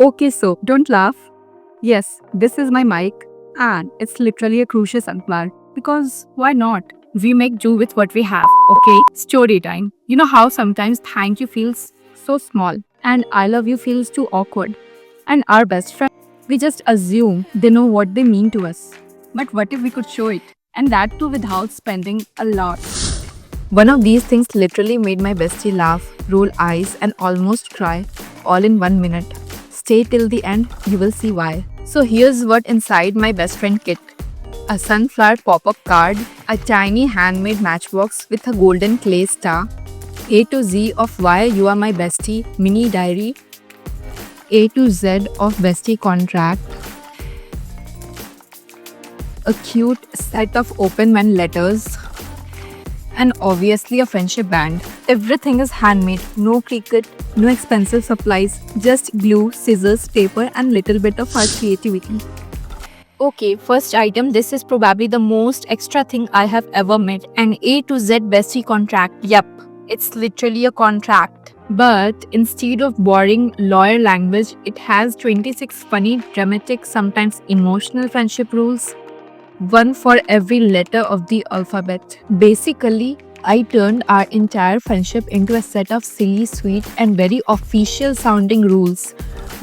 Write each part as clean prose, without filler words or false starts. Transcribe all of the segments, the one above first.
Okay, so don't laugh. Yes, this is my mic, and it's literally a crucial sunflower. Because why not? We make do with what we have, okay? Story time. You know how sometimes thank you feels so small, and I love you feels too awkward. And our best friend, we just assume they know what they mean to us. But what if we could show it? And that too without spending a lot. One of these things literally made my bestie laugh, roll eyes, and almost cry, all in 1 minute. Stay till the end, you will see why. So here's what inside my best friend kit. A sunflower pop-up card, a tiny handmade matchbox with a golden clay star, A to Z of why you are my bestie, mini diary, A to Z of bestie contract, a cute set of open man letters, and obviously a friendship band. Everything is handmade, no cricket, no expensive supplies, just glue, scissors, paper, and little bit of our creativity. Okay, first item. This is probably the most extra thing I have ever made. An A to Z bestie contract. Yep, it's literally a contract. But instead of boring lawyer language, it has 26 funny, dramatic, sometimes emotional friendship rules. One for every letter of the alphabet. Basically, I turned our entire friendship into a set of silly, sweet, and very official sounding rules.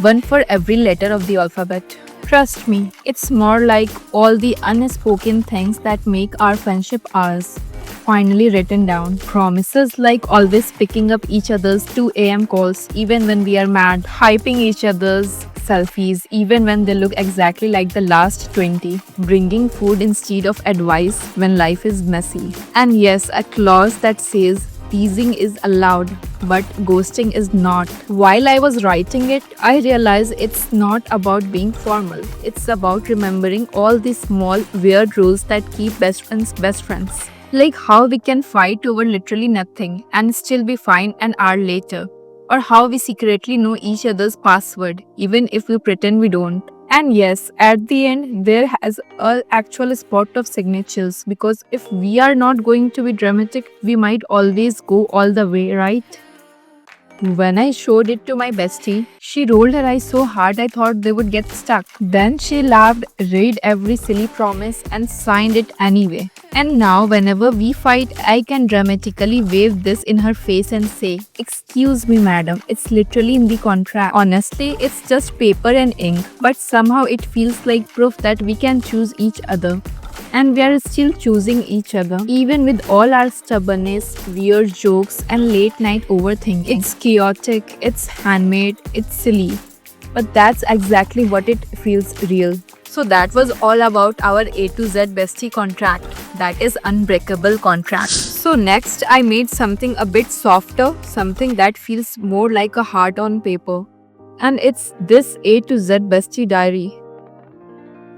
One for every letter of the alphabet. Trust me, it's more like all the unspoken things that make our friendship ours. Finally written down. Promises like always picking up each other's 2 a.m. calls even when we are mad, hyping each other's selfies even when they look exactly like the last 20, bringing food instead of advice when life is messy. And yes, a clause that says teasing is allowed, but ghosting is not. While I was writing it, I realized it's not about being formal. It's about remembering all the small, weird rules that keep best friends best friends. Like how we can fight over literally nothing and still be fine an hour later. Or how we secretly know each other's password, even if we pretend we don't. And yes, at the end, there has a actual spot of signatures because if we are not going to be dramatic, we might always go all the way, right? When I showed it to my bestie, she rolled her eyes so hard I thought they would get stuck. Then she laughed, read every silly promise, and signed it anyway. And now, whenever we fight, I can dramatically wave this in her face and say, "Excuse me, madam, it's literally in the contract." Honestly, it's just paper and ink, but somehow it feels like proof that we can choose each other. And we are still choosing each other, even with all our stubbornness, weird jokes, and late night overthinking. It's chaotic, it's handmade, it's silly. But that's exactly what it feels real. So that was all about our A to Z bestie contract. That is unbreakable contract. So next I made something a bit softer, something that feels more like a heart on paper. And it's this A to Z bestie diary.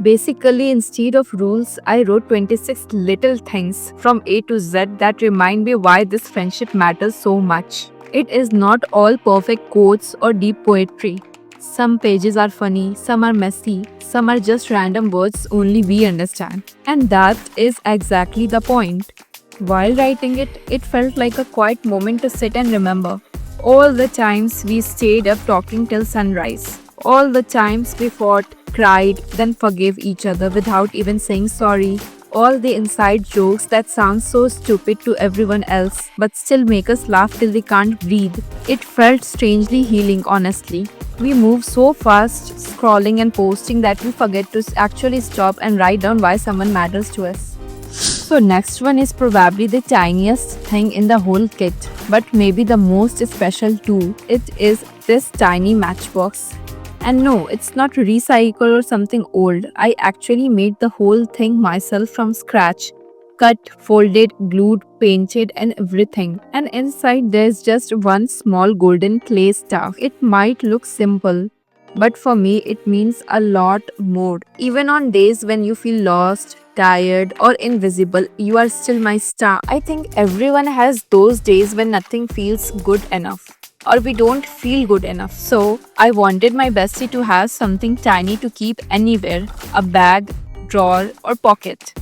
Basically, instead of rules, I wrote 26 little things from A to Z that remind me why this friendship matters so much. It is not all perfect quotes or deep poetry. Some pages are funny, some are messy, some are just random words only we understand. And that is exactly the point. While writing it, it felt like a quiet moment to sit and remember. All the times we stayed up talking till sunrise. All the times we fought, cried, then forgave each other without even saying sorry. All the inside jokes that sound so stupid to everyone else but still make us laugh till we can't breathe. It felt strangely healing, honestly. We move so fast, scrolling and posting, that we forget to actually stop and write down why someone matters to us. So next one is probably the tiniest thing in the whole kit, but maybe the most special too. It is this tiny matchbox. And no, it's not recycle or something old. I actually made the whole thing myself from scratch. Cut, folded, glued, painted, and everything. And inside there's just one small golden clay star. It might look simple, but for me it means a lot more. Even on days when you feel lost, tired, or invisible, you are still my star. I think everyone has those days when nothing feels good enough, or we don't feel good enough. So I wanted my bestie to have something tiny to keep anywhere, a bag, drawer, or pocket.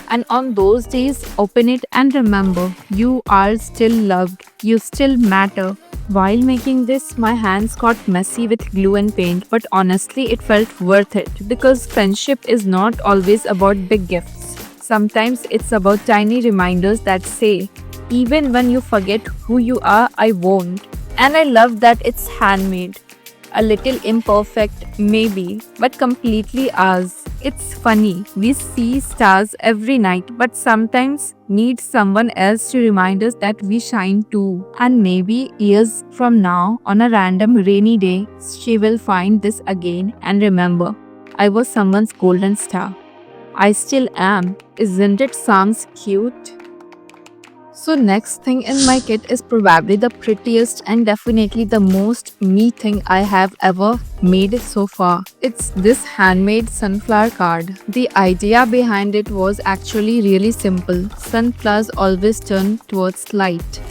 And on those days, open it and remember, you are still loved, you still matter, While making this, my hands got messy with glue and paint, but honestly, it felt worth it because friendship is not always about big gifts. Sometimes it's about tiny reminders that say, even when you forget who you are, I won't. And I love that it's handmade. A little imperfect, maybe, but completely ours. It's funny, we see stars every night, but sometimes need someone else to remind us that we shine too. And maybe years from now, on a random rainy day, she will find this again and remember, I was someone's golden star. I still am. Isn't it sounds cute? So next thing in my kit is probably the prettiest and definitely the most me thing I have ever made so far. It's this handmade sunflower card. The idea behind it was actually really simple. Sunflowers always turn towards light.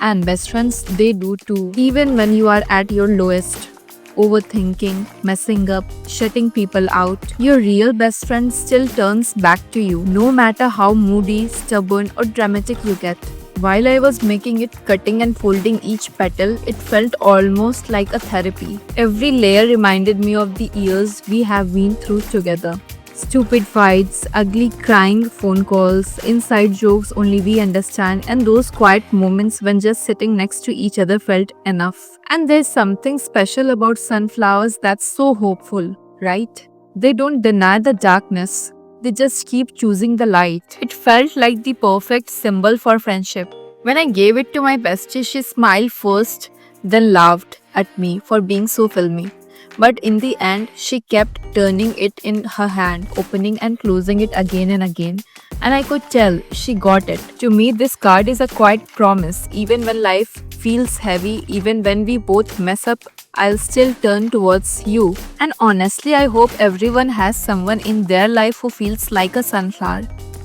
And best friends, they do too. Even when you are at your lowest. Overthinking, messing up, shutting people out, your real best friend still turns back to you, no matter how moody, stubborn, or dramatic you get. While I was making it, cutting and folding each petal, it felt almost like a therapy. Every layer reminded me of the years we have been through together. Stupid fights, ugly crying phone calls, inside jokes only we understand, and those quiet moments when just sitting next to each other felt enough. And there's something special about sunflowers that's so hopeful, right? They don't deny the darkness, they just keep choosing the light. It felt like the perfect symbol for friendship. When I gave it to my bestie, she smiled first, then laughed at me for being so filmy. But in the end, she kept turning it in her hand, opening and closing it again and again. And I could tell she got it. To me, this card is a quiet promise. Even when life feels heavy, even when we both mess up, I'll still turn towards you. And honestly, I hope everyone has someone in their life who feels like a sunflower.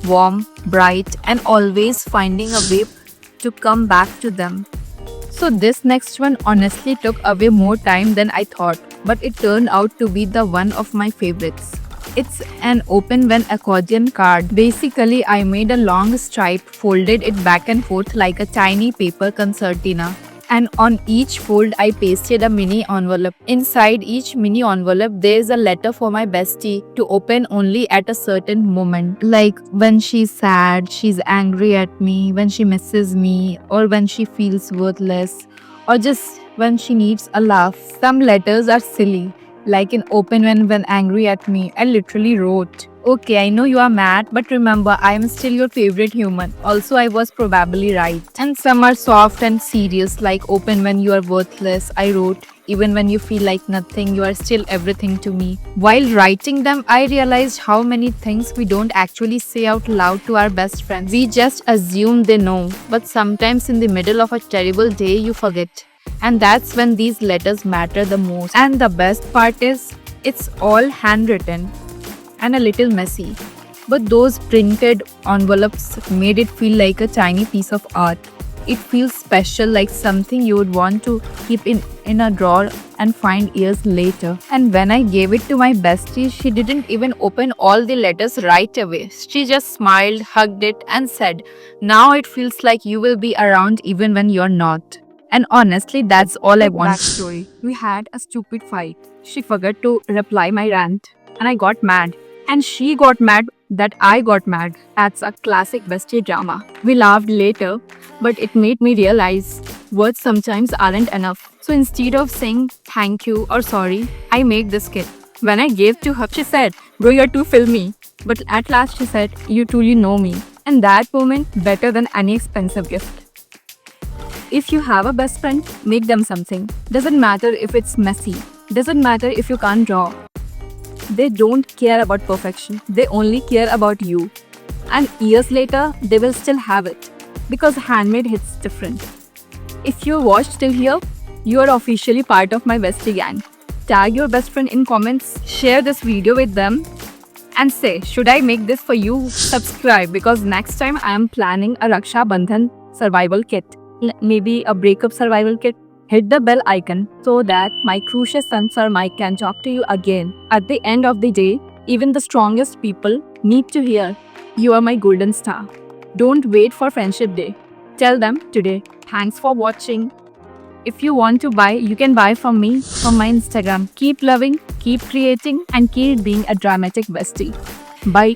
Warm, bright, and always finding a way to come back to them. So this next one honestly took away more time than I thought, but it turned out to be the one of my favorites. It's an open when accordion card. Basically, I made a long stripe, folded it back and forth like a tiny paper concertina. And on each fold, I pasted a mini envelope. Inside each mini envelope, there's a letter for my bestie to open only at a certain moment. Like when she's sad, she's angry at me, when she misses me, or when she feels worthless, or just when she needs a laugh. Some letters are silly, like in open when angry at me. I literally wrote, okay, I know you are mad, but remember, I am still your favorite human. Also, I was probably right. And some are soft and serious, like open when you are worthless. I wrote, even when you feel like nothing, you are still everything to me. While writing them, I realized how many things we don't actually say out loud to our best friends. We just assume they know, but sometimes in the middle of a terrible day, you forget. And that's when these letters matter the most. And the best part is, it's all handwritten and a little messy. But those printed envelopes made it feel like a tiny piece of art. It feels special, like something you would want to keep in a drawer and find years later. And when I gave it to my bestie, she didn't even open all the letters right away. She just smiled, hugged it, and said, now it feels like you will be around even when you're not. And honestly, that's all I want. Backstory. We had a stupid fight. She forgot to reply my rant, and I got mad. And she got mad that I got mad. That's a classic bestie drama. We laughed later, but it made me realize words sometimes aren't enough. So instead of saying thank you or sorry, I made this kit. When I gave to her, she said, bro, you're too filmy. But at last she said, you truly know me. And that moment, better than any expensive gift. If you have a best friend, make them something. Doesn't matter if it's messy. Doesn't matter if you can't draw. They don't care about perfection. They only care about you. And years later, they will still have it. Because handmade hits different. If you watched till here, you are officially part of my bestie gang. Tag your best friend in comments, share this video with them, and say, should I make this for you? Subscribe, because next time I am planning a Raksha Bandhan survival kit. Maybe a breakup survival kit. Hit the bell icon so that my crucial son Sir Mike can talk to you again. At the end of the day, even the strongest people need to hear, you are my golden star. Don't wait for Friendship Day. Tell them today. Thanks for watching. If you want to buy, you can buy from me from my Instagram. Keep loving, keep creating, and keep being a dramatic bestie. Bye.